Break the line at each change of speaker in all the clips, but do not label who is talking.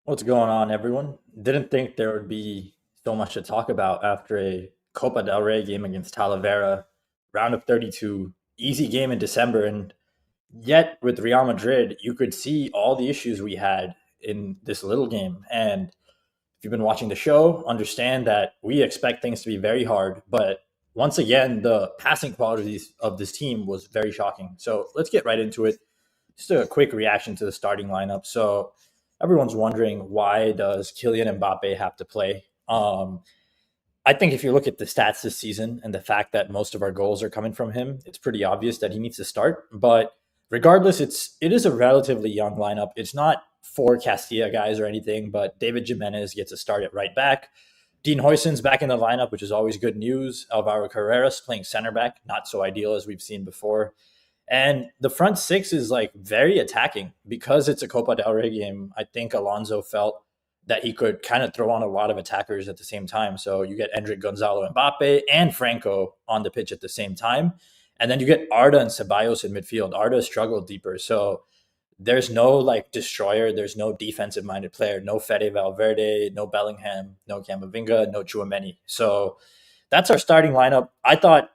What's going on, everyone? Didn't think there would be so much to talk about after a Copa del Rey game against Talavera, round of 32, easy game in December. And yet, with Real Madrid, you could see all the issues we had in this little game. And if you've been watching the show, understand that we expect things to be very hard. But once again, the passing qualities of this team was very shocking. So let's get right into it. Just a quick reaction to the starting lineup. So everyone's wondering, why does Kylian Mbappe have to play? I think if you look at the stats this season and the fact that most of our goals are coming from him, it's pretty obvious that he needs to start. But regardless, it is a relatively young lineup. It's not four Castilla guys or anything, but David Jimenez gets a start at right back. Dean Huijsen's back in the lineup, which is always good news. Alvaro Carreras playing center back, not so ideal as we've seen before. And the front six is like very attacking because it's a Copa del Rey game. I think Alonso felt that he could kind of throw on a lot of attackers at the same time. So you get Endrick, Gonzalo, Mbappe, and Franco on the pitch at the same time. And then you get Arda and Ceballos in midfield. Arda struggled deeper. So there's no like destroyer. There's no defensive minded player. No Fede Valverde, no Bellingham, no Camavinga, no Chouameni. So that's our starting lineup. I thought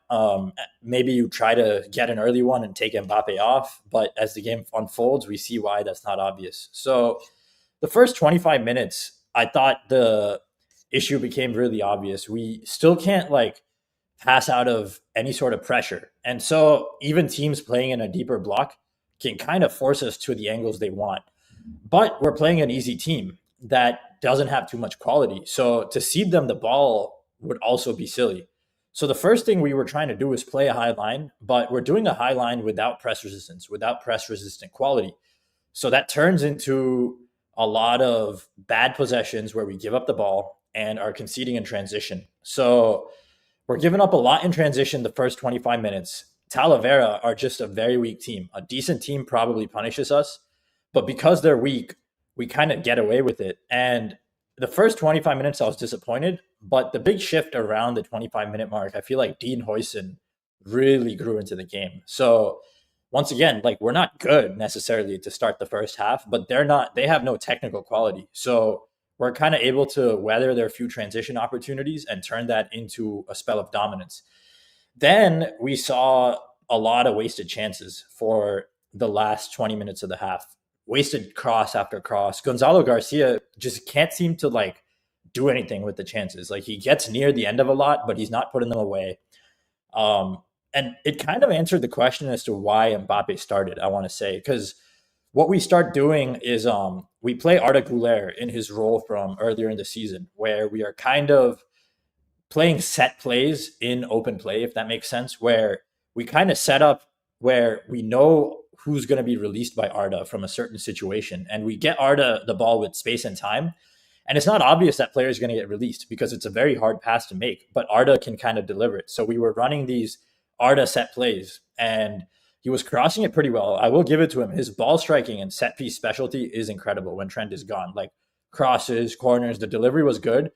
maybe you try to get an early one and take Mbappe off, but as the game unfolds, we see why that's not obvious. So the first 25 minutes, I thought the issue became really obvious. We still can't like pass out of any sort of pressure. And so even teams playing in a deeper block can kind of force us to the angles they want. But we're playing an easy team that doesn't have too much quality. So to cede them the ball would also be silly. So the first thing we were trying to do is play a high line, but we're doing a high line without press resistance, without press resistant quality. So that turns into a lot of bad possessions where we give up the ball and are conceding in transition. So we're giving up a lot in transition the first 25 minutes. Talavera are just a very weak team. A decent team probably punishes us, but because they're weak, we kind of get away with it. And the first 25 minutes, I was disappointed, but the big shift around the 25-minute mark, I feel like Dean Huijsen really grew into the game. So once again, like we're not good necessarily to start the first half, but they have no technical quality. So we're kind of able to weather their few transition opportunities and turn that into a spell of dominance. Then we saw a lot of wasted chances for the last 20 minutes of the half. Wasted cross after cross. Gonzalo Garcia just can't seem to like do anything with the chances. Like he gets near the end of a lot, but he's not putting them away. And it kind of answered the question as to why Mbappe started, I want to say, because what we start doing is we play Arda Güler in his role from earlier in the season, where we are kind of playing set plays in open play, if that makes sense, where we kind of set up where we know who's going to be released by Arda from a certain situation. And we get Arda the ball with space and time. And it's not obvious that player is going to get released because it's a very hard pass to make, but Arda can kind of deliver it. So we were running these Arda set plays and he was crossing it pretty well. I will give it to him. His ball striking and set piece specialty is incredible when Trent is gone. Like crosses, corners, the delivery was good.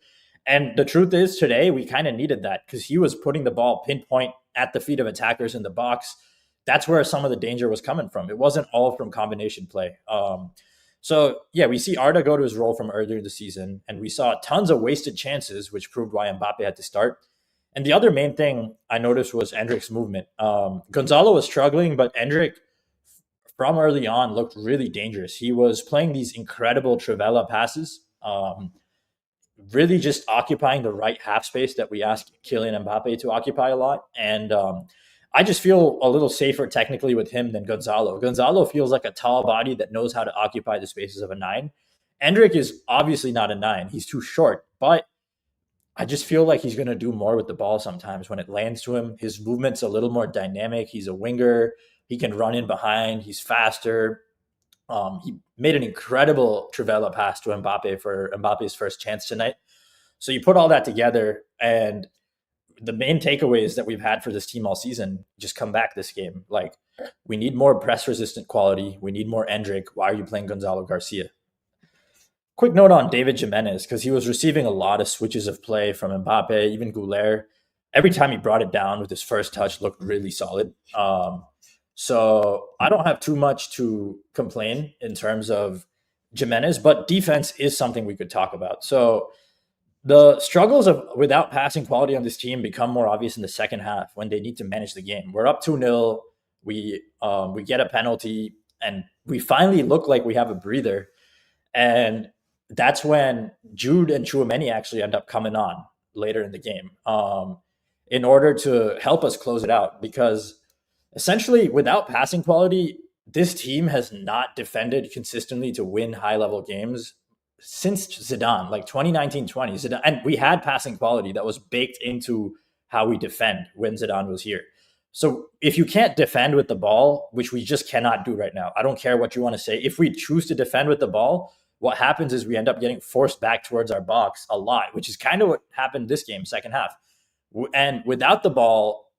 And the truth is, today we kind of needed that because he was putting the ball pinpoint at the feet of attackers in the box. That's where some of the danger was coming from. It wasn't all from combination play. So yeah, we see Arda go to his role from earlier in the season, and we saw tons of wasted chances, which proved why Mbappe had to start. And the other main thing I noticed was Endrick's movement. Gonzalo was struggling, but Endrick from early on looked really dangerous. He was playing these incredible Trivela passes. Really just occupying the right half space that we asked Kylian Mbappe to occupy a lot. And I just feel a little safer technically with him than Gonzalo. Gonzalo feels like a tall body that knows how to occupy the spaces of a nine. Endrick is obviously not a nine. He's too short, but I just feel like he's going to do more with the ball sometimes when it lands to him. His movement's a little more dynamic. He's a winger. He can run in behind. He's faster. He made an incredible Trivela pass to Mbappe for Mbappe's first chance tonight. So you put all that together, and the main takeaways that we've had for this team all season just come back this game. Like, we need more press resistant quality. We need more Endrick. Why are you playing Gonzalo Garcia? Quick note on David Jimenez, because he was receiving a lot of switches of play from Mbappe, even Goulet. Every time he brought it down with his first touch, looked really solid. So I don't have too much to complain in terms of Jimenez, but defense is something we could talk about. So the struggles of without passing quality on this team become more obvious in the second half when they need to manage the game. We're up 2-0. We get a penalty and we finally look like we have a breather. And that's when Jude and Chouameni actually end up coming on later in the game in order to help us close it out. Because essentially, without passing quality, this team has not defended consistently to win high level games since Zidane, like 2019-20. Zidane, and we had passing quality that was baked into how we defend when Zidane was here. So if you can't defend with the ball, which we just cannot do right now, I don't care what you want to say. If we choose to defend with the ball, what happens is we end up getting forced back towards our box a lot, which is kind of what happened this game, second half. And without the ball,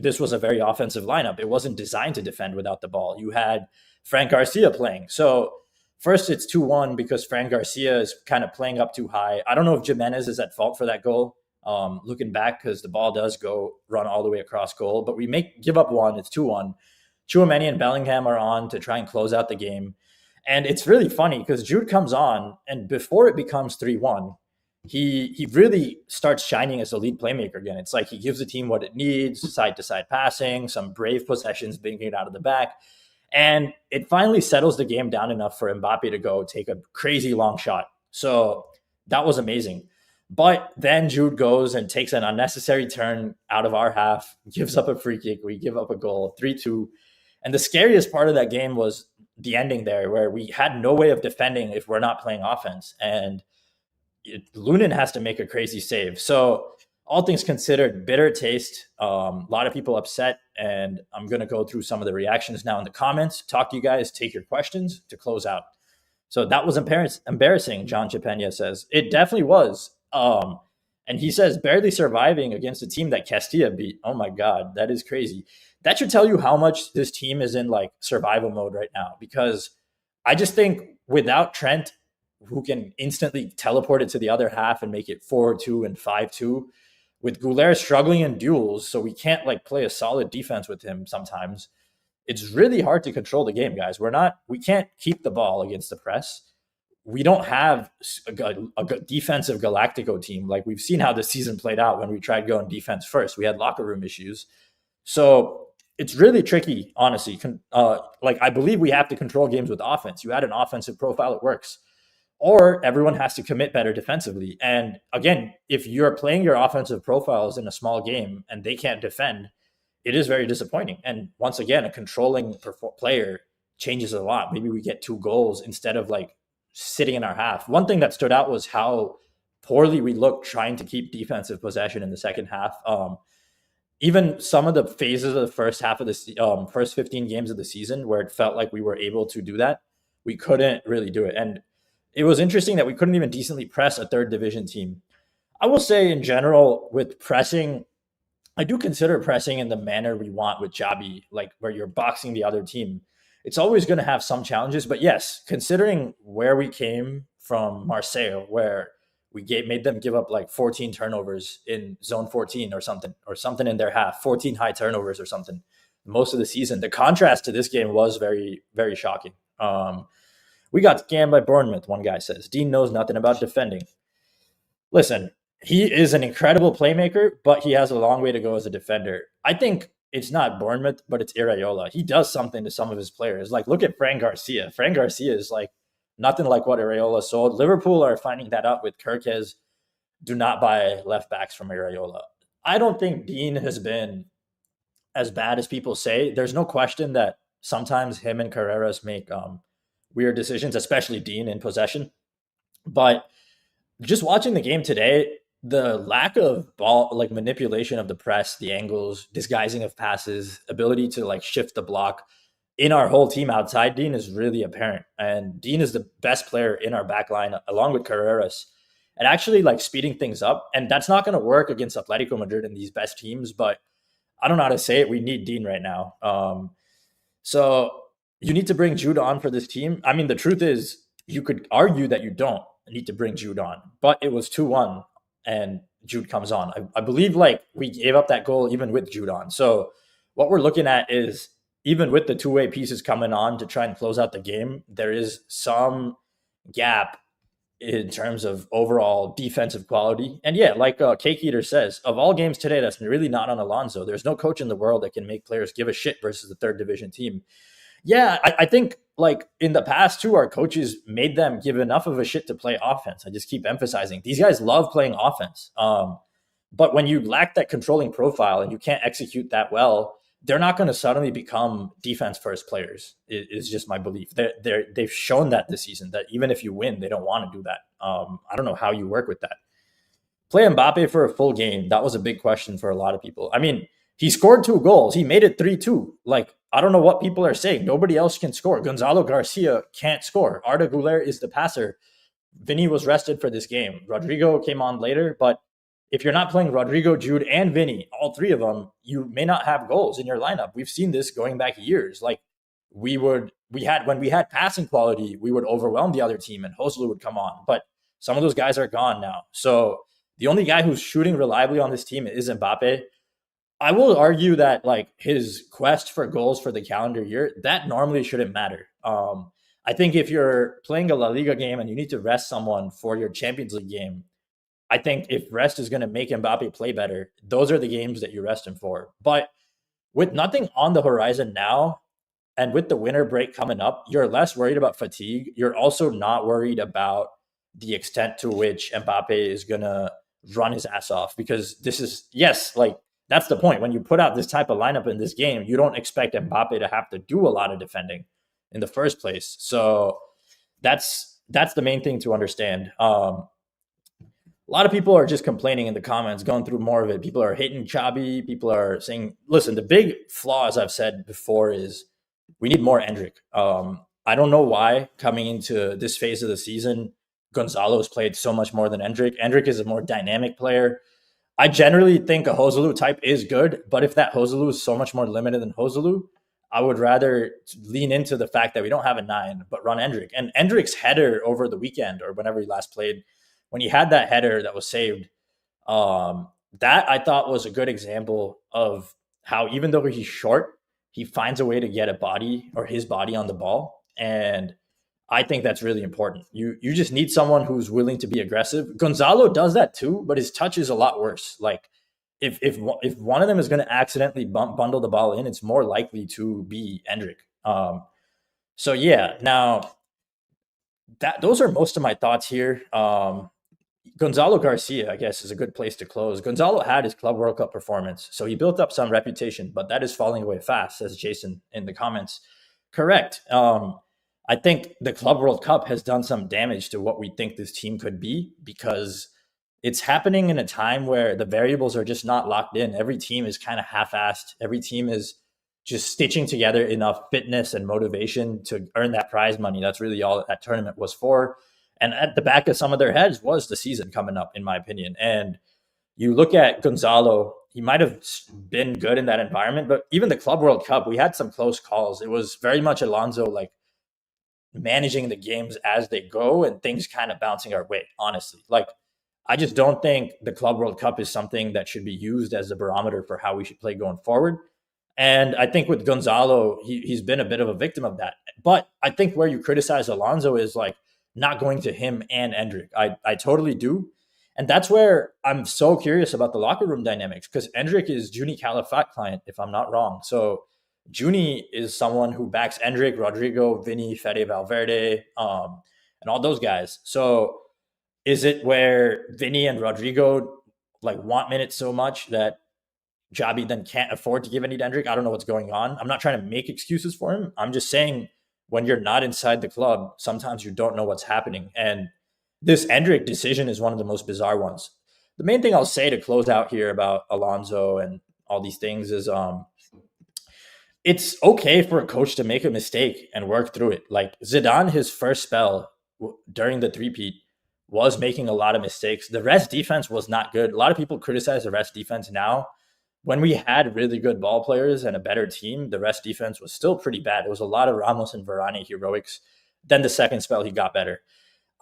this was a very offensive lineup. It wasn't designed to defend without the ball. You had Frank Garcia playing. So first it's 2-1 because Frank Garcia is kind of playing up too high. I don't know if Jimenez is at fault for that goal. Looking back, because the ball does go run all the way across goal, but we give up one. It's 2-1. Chouameni and Bellingham are on to try and close out the game. And it's really funny because Jude comes on, and before it becomes 3-1, he really starts shining as a lead playmaker again. It's like he gives the team what it needs, side-to-side passing, some brave possessions, bringing it out of the back. And it finally settles the game down enough for Mbappe to go take a crazy long shot. So that was amazing. But then Jude goes and takes an unnecessary turn out of our half, gives up a free kick. We give up a goal, 3-2. And the scariest part of that game was the ending there, where we had no way of defending if we're not playing offense. And Lunin has to make a crazy save. So all things considered, bitter taste. A lot of people upset, and I'm going to go through some of the reactions now in the comments, talk to you guys, take your questions to close out. So that was embarrassing, John Chapenya says. It definitely was. And he says, barely surviving against a team that Castilla beat. Oh my God, that is crazy. That should tell you how much this team is in like survival mode right now, because I just think without Trent, who can instantly teleport it to the other half and make it 4-2 and 5-2, with Goulet struggling in duels, so we can't like play a solid defense with him sometimes. It's really hard to control the game, guys. We can't keep the ball against the press. We don't have a defensive Galactico team. Like we've seen how the season played out when we tried going defense first. We had locker room issues. So it's really tricky, honestly. Like I believe we have to control games with offense. You add an offensive profile, it works. Or everyone has to commit better defensively. And again, if you're playing your offensive profiles in a small game and they can't defend, it is very disappointing. And once again, a controlling player changes a lot. Maybe we get 2 goals instead of like sitting in our half. One thing that stood out was how poorly we looked trying to keep defensive possession in the second half. Even some of the phases of the first half of the first 15 games of the season where it felt like we were able to do that, we couldn't really do it. And it was interesting that we couldn't even decently press a third division team. I will say in general with pressing, I do consider pressing in the manner we want with Jabi, like where you're boxing the other team. It's always going to have some challenges, but yes, considering where we came from Marseille, where we made them give up like 14 turnovers in zone 14 or something in their half, 14 high turnovers or something most of the season. The contrast to this game was very, very shocking. We got scammed by Bournemouth, one guy says. Dean knows nothing about defending. Listen, he is an incredible playmaker, but he has a long way to go as a defender. I think it's not Bournemouth, but it's Iraola. He does something to some of his players. Like, look at Frank Garcia. Frank Garcia is like nothing like what Iraola sold. Liverpool are finding that out with Kirkes. Do not buy left backs from Iraola. I don't think Dean has been as bad as people say. There's no question that sometimes him and Carreras make weird decisions, especially Dean in possession. But just watching the game today, the lack of ball, like manipulation of the press, the angles, disguising of passes, ability to like shift the block in our whole team outside Dean is really apparent. And Dean is the best player in our back line, along with Carreras, and actually like speeding things up. And that's not going to work against Atletico Madrid and these best teams, but I don't know how to say it. We need Dean right now. So you need to bring Jude on for this team. I mean, the truth is you could argue that you don't need to bring Jude on, but it was 2-1 and Jude comes on. I believe like we gave up that goal even with Jude on. So what we're looking at is even with the two-way pieces coming on to try and close out the game, there is some gap in terms of overall defensive quality. And yeah, like Cake Eater says, of all games today, that's really not on Alonso. There's no coach in the world that can make players give a shit versus the third division team. Yeah, I think like in the past too, our coaches made them give enough of a shit to play offense. I just keep emphasizing these guys love playing offense. But when you lack that controlling profile and you can't execute that well, they're not going to suddenly become defense first players. Is just my belief. They've shown that this season that even if you win, they don't want to do that. I don't know how you work with that. Play Mbappe for a full game. That was a big question for a lot of people. I mean, he scored 2 goals. He made it 3-2. Like, I don't know what people are saying. Nobody else can score. Gonzalo Garcia can't score. Arda Güler is the passer. Vinny was rested for this game. Rodrigo came on later, but if you're not playing Rodrigo, Jude, and Vinny, all three of them, you may not have goals in your lineup. We've seen this going back years. Like when we had passing quality, we would overwhelm the other team and Joselu would come on. But some of those guys are gone now. So the only guy who's shooting reliably on this team is Mbappe. I will argue that like his quest for goals for the calendar year, that normally shouldn't matter. I think if you're playing a La Liga game and you need to rest someone for your Champions League game, I think if rest is going to make Mbappe play better, those are the games that you rest him for. But with nothing on the horizon now, and with the winter break coming up, you're less worried about fatigue. You're also not worried about the extent to which Mbappe is going to run his ass off because this is, yes, like that's the point. When you put out this type of lineup in this game, you don't expect Mbappe to have to do a lot of defending in the first place. So that's the main thing to understand. A lot of people are just complaining in the comments, going through more of it. People are hating Chabi. People are saying, listen, the big flaw, as I've said before, is we need more Endrick. I don't know why coming into this phase of the season, Gonzalo's played so much more than Endrick. Endrick is a more dynamic player. I generally think a Joselu type is good, but if that Joselu is so much more limited than Joselu, I would rather lean into the fact that we don't have a 9, but run Endrick. And Endrick's header over the weekend or whenever he last played, when he had that header that was saved, that I thought was a good example of how even though he's short, he finds a way to get a body or his body on the ball. And I think that's really important. You just need someone who's willing to be aggressive. Gonzalo does that too, but his touch is a lot worse. Like if one of them is going to accidentally bundle the ball in, it's more likely to be Endrick. So yeah, now those are most of my thoughts here. Gonzalo Garcia, I guess, is a good place to close. Gonzalo had his Club World Cup performance, so he built up some reputation, but that is falling away fast, says Jason in the comments. Correct. I think the Club World Cup has done some damage to what we think this team could be because it's happening in a time where the variables are just not locked in. Every team is kind of half-assed. Every team is just stitching together enough fitness and motivation to earn that prize money. That's really all that tournament was for. And at the back of some of their heads was the season coming up, in my opinion. And you look at Gonzalo, he might have been good in that environment, but even the Club World Cup, we had some close calls. It was very much Alonso like managing the games as they go and things kind of bouncing our way, honestly. Like, I just don't think the Club World Cup is something that should be used as a barometer for how we should play going forward. And I think with Gonzalo, he's been a bit of a victim of that. But I think where you criticize Alonso is like not going to him and Endrick. I totally do. And that's where I'm so curious about the locker room dynamics because Endrick is Juni Calafat client, if I'm not wrong. So Juni is someone who backs Endrick, Rodrigo, Vinny, Fede Valverde, and all those guys. So is it where Vinny and Rodrigo like want minutes so much that Jabi then can't afford to give any to Endrick? I don't know what's going on. I'm not trying to make excuses for him. I'm just saying when you're not inside the club, sometimes you don't know what's happening. And this Endrick decision is one of the most bizarre ones. The main thing I'll say to close out here about Alonso and all these things is it's okay for a coach to make a mistake and work through it. Like Zidane, his first spell during the three-peat was making a lot of mistakes. The rest defense was not good. A lot of people criticize the rest defense now. When we had really good ball players and a better team, the rest defense was still pretty bad. It was a lot of Ramos and Varane heroics. Then the second spell, he got better.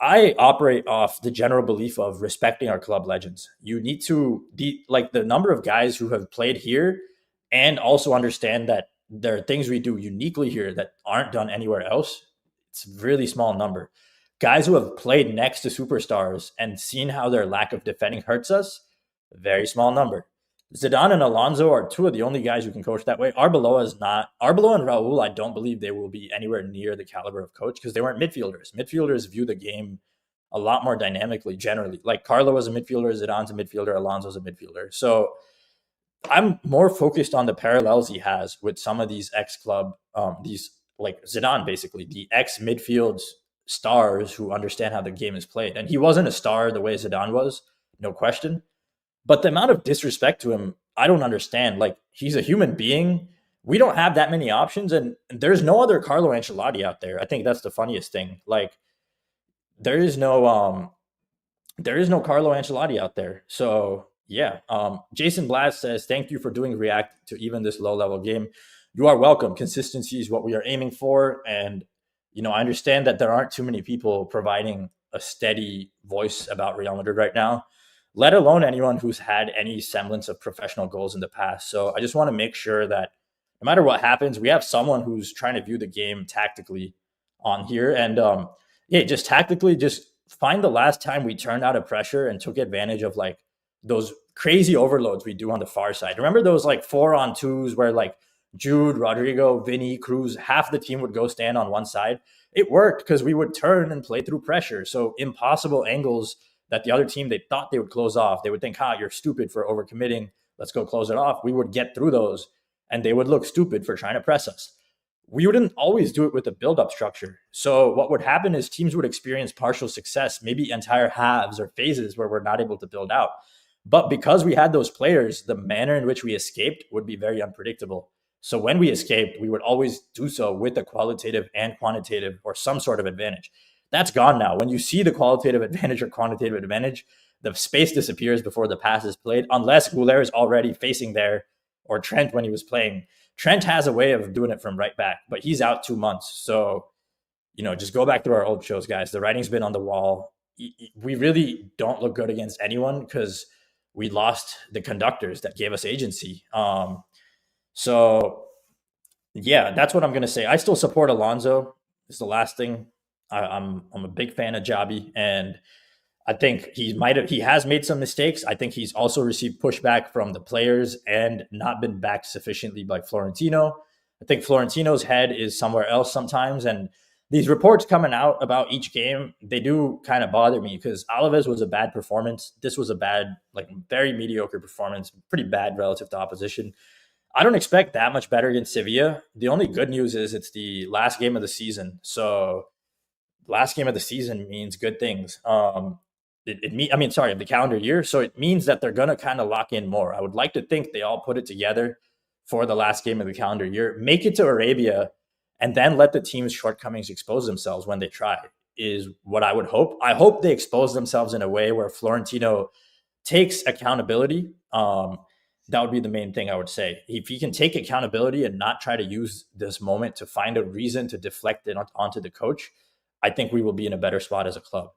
I operate off the general belief of respecting our club legends. You need to like the number of guys who have played here and also understand that there are things we do uniquely here that aren't done anywhere else. It's a really small number. guys who have played next to superstars and seen how their lack of defending hurts us, very small number. Zidane and Alonso are two of the only guys who can coach that way. Arbeloa is not. Arbeloa and Raul, I don't believe they will be anywhere near the caliber of coach because they weren't midfielders. Midfielders view the game a lot more dynamically generally. Like Carlo was a midfielder, Zidane's a midfielder, Alonso's a midfielder. So I'm more focused on the parallels he has with some of these ex-club, these like Zidane, basically the ex-midfield stars who understand how the game is played. And he wasn't a star the way Zidane was, no question. But the amount of disrespect to him, I don't understand. Like he's a human being. We don't have that many options, and there's no other Carlo Ancelotti out there. I think that's the funniest thing. Like there is no Carlo Ancelotti out there. So yeah, Jason Blast says, "Thank you for doing React to even this low level game. You are welcome. Consistency is what we are aiming for, and I understand that there aren't too many people providing a steady voice about Real Madrid right now, let alone anyone who's had any semblance of professional goals in the past. So I just want to make sure that no matter what happens, we have someone who's trying to view the game tactically on here, and yeah, just tactically, just find the last time we turned out of pressure and took advantage of like those crazy overloads we do on the far side. Remember those like 4-on-2s where like Jude, Rodrigo, Vinny, Cruz, half the team would go stand on one side? It worked because we would turn and play through pressure. So impossible angles that the other team, they thought they would close off. They would think, you're stupid for overcommitting. Let's go close it off. We would get through those and they would look stupid for trying to press us. We wouldn't always do it with a build-up structure. So what would happen is teams would experience partial success, maybe entire halves or phases where we're not able to build out. But because we had those players, the manner in which we escaped would be very unpredictable. So when we escaped, we would always do so with a qualitative and quantitative or some sort of advantage. That's gone now. When you see the qualitative advantage or quantitative advantage, the space disappears before the pass is played, unless Goulet is already facing there, or Trent when he was playing. Trent has a way of doing it from right back, but he's out 2 months. So, just go back through our old shows, guys. The writing's been on the wall. We really don't look good against anyone because we lost the conductors that gave us agency. So, yeah, that's what I'm going to say. I still support Alonso. Is the last thing. I'm a big fan of Javi, and I think he has made some mistakes. I think he's also received pushback from the players and not been backed sufficiently by Florentino. I think Florentino's head is somewhere else sometimes. And these reports coming out about each game, they do kind of bother me because Alaves was a bad performance. This was a bad, like very mediocre performance, pretty bad relative to opposition. I don't expect that much better against Sevilla. The only good news is it's the last game of the season. So last game of the season means good things. Of the calendar year. So it means that they're going to kind of lock in more. I would like to think they all put it together for the last game of the calendar year, make it to Arabia, and then let the team's shortcomings expose themselves when they try, is what I would hope. I hope they expose themselves in a way where Florentino takes accountability. That would be the main thing I would say. If he can take accountability and not try to use this moment to find a reason to deflect it onto the coach, I think we will be in a better spot as a club.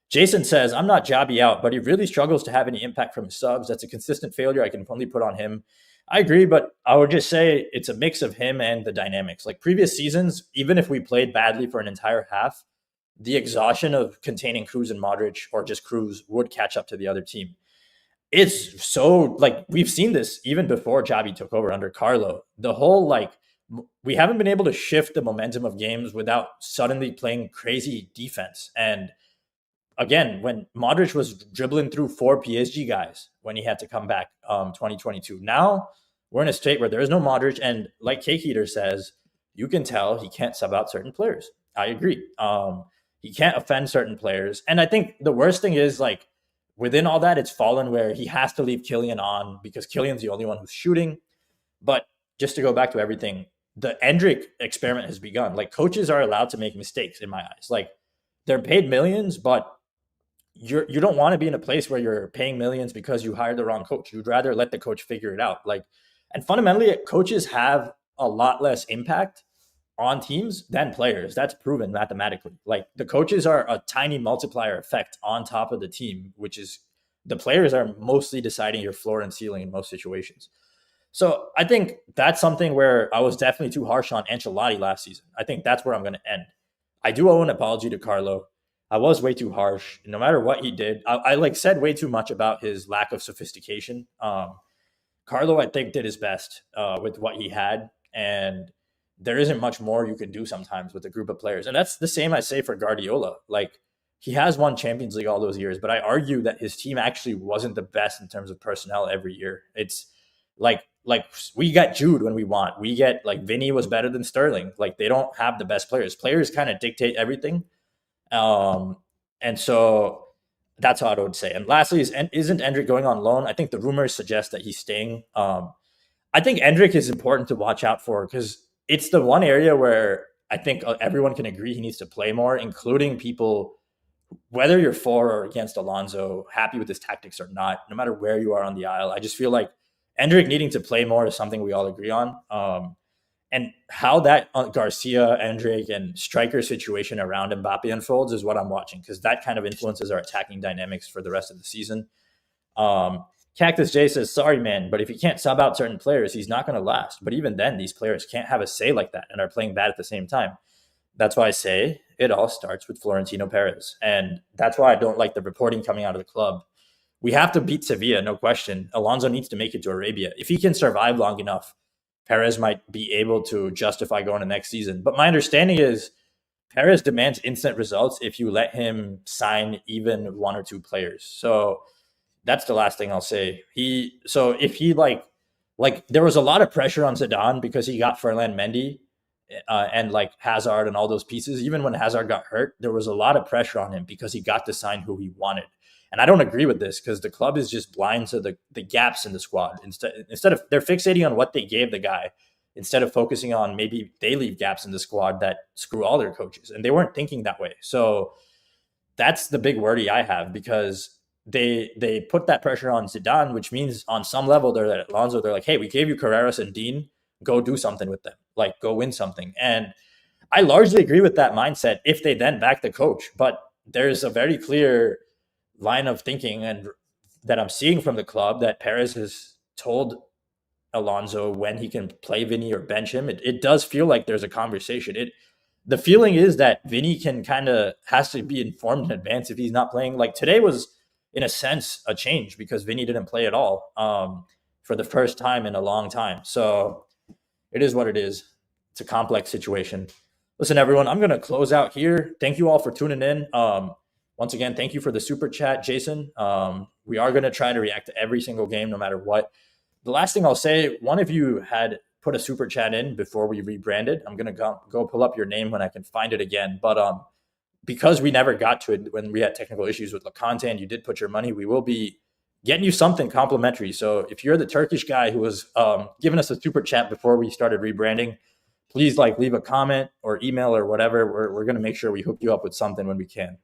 Jason says, I'm not Javi out, but he really struggles to have any impact from his subs. That's a consistent failure I can only put on him. I agree, but I would just say it's a mix of him and the dynamics. Like previous seasons, even if we played badly for an entire half, the exhaustion of containing Cruz and Modric or just Cruz would catch up to the other team. It's so, like, we've seen this even before Javi took over under Carlo. The whole, like, we haven't been able to shift the momentum of games without suddenly playing crazy defense. And again, when Modric was dribbling through 4 PSG guys when he had to come back 2022. Now we're in a state where there is no Modric. And like Cake Eater says, you can tell he can't sub out certain players. I agree. He can't offend certain players. And I think the worst thing is, like, within all that, it's fallen where he has to leave Kylian on because Kylian's the only one who's shooting. But just to go back to everything, the Endrick experiment has begun. Like, coaches are allowed to make mistakes in my eyes. Like, they're paid millions, but you don't want to be in a place where you're paying millions because you hired the wrong coach. You'd rather let the coach figure it out. Like, and fundamentally, coaches have a lot less impact on teams than players. That's proven mathematically. Like, the coaches are a tiny multiplier effect on top of the team, which is the players are mostly deciding your floor and ceiling in most situations. So I think that's something where I was definitely too harsh on Ancelotti last season. I think that's where I'm going to end. I do owe an apology to Carlo. I was way too harsh. No matter what he did, I like said way too much about his lack of sophistication. Carlo, I think, did his best with what he had, and there isn't much more you can do sometimes with a group of players. And that's the same I say for Guardiola. Like, he has won Champions League all those years, but I argue that his team actually wasn't the best in terms of personnel every year. It's like we got Jude when we want. We get like Vinny was better than Sterling. Like, they don't have the best players. Players kind of dictate everything. Um, and so that's how I would say. And lastly, isn't Endrick going on loan? I think the rumors suggest that he's staying. I think Endrick is important to watch out for because it's the one area where I think everyone can agree he needs to play more, including people, whether you're for or against Alonso, happy with his tactics or not, no matter where you are on the aisle. I just feel like Endrick needing to play more is something we all agree on. And how that Garcia, Endrick, and striker situation around Mbappe unfolds is what I'm watching because that kind of influences our attacking dynamics for the rest of the season. Cactus J says, sorry, man, but if he can't sub out certain players, he's not going to last. But even then, these players can't have a say like that and are playing bad at the same time. That's why I say it all starts with Florentino Perez. And that's why I don't like the reporting coming out of the club. We have to beat Sevilla, no question. Alonso needs to make it to Arabia. If he can survive long enough, Perez might be able to justify going to next season. But my understanding is Perez demands instant results if you let him sign even one or two players. So that's the last thing I'll say. If he there was a lot of pressure on Zidane because he got Ferland Mendy and like Hazard and all those pieces. Even when Hazard got hurt, there was a lot of pressure on him because he got to sign who he wanted. And I don't agree with this because the club is just blind to the gaps in the squad. Instead of they're fixating on what they gave the guy instead of focusing on maybe they leave gaps in the squad that screw all their coaches. And they weren't thinking that way. So that's the big worry I have because they put that pressure on Zidane, which means on some level they're at Alonso. They're like, hey, we gave you Carreras and Dean. Go do something with them. Like, go win something. And I largely agree with that mindset if they then back the coach. But there's a very clear line of thinking and that I'm seeing from the club that Perez has told Alonso when he can play Vinny or bench him. It does feel like there's a conversation. The feeling is that Vinny has to be informed in advance if he's not playing. Like, today was, in a sense, a change because Vinny didn't play at all for the first time in a long time. So it is what it is. It's a complex situation. Listen, everyone, I'm going to close out here. Thank you all for tuning in. Once again, thank you for the super chat, Jason. We are going to try to react to every single game, no matter what. The last thing I'll say, one of you had put a super chat in before we rebranded. I'm going to go pull up your name when I can find it again. But because we never got to it when we had technical issues with LeConte and you did put your money, we will be getting you something complimentary. So if you're the Turkish guy who was giving us a super chat before we started rebranding, please leave a comment or email or whatever. We're going to make sure we hook you up with something when we can.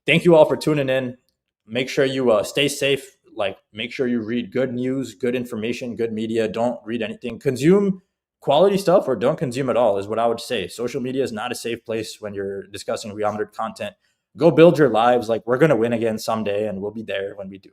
Thank you all for tuning in. Make sure you stay safe. Make sure you read good news, good information, good media. Don't read anything. Consume quality stuff or don't consume at all is what I would say. Social media is not a safe place when you're discussing Real Madrid content. Go build your lives. We're going to win again someday and we'll be there when we do.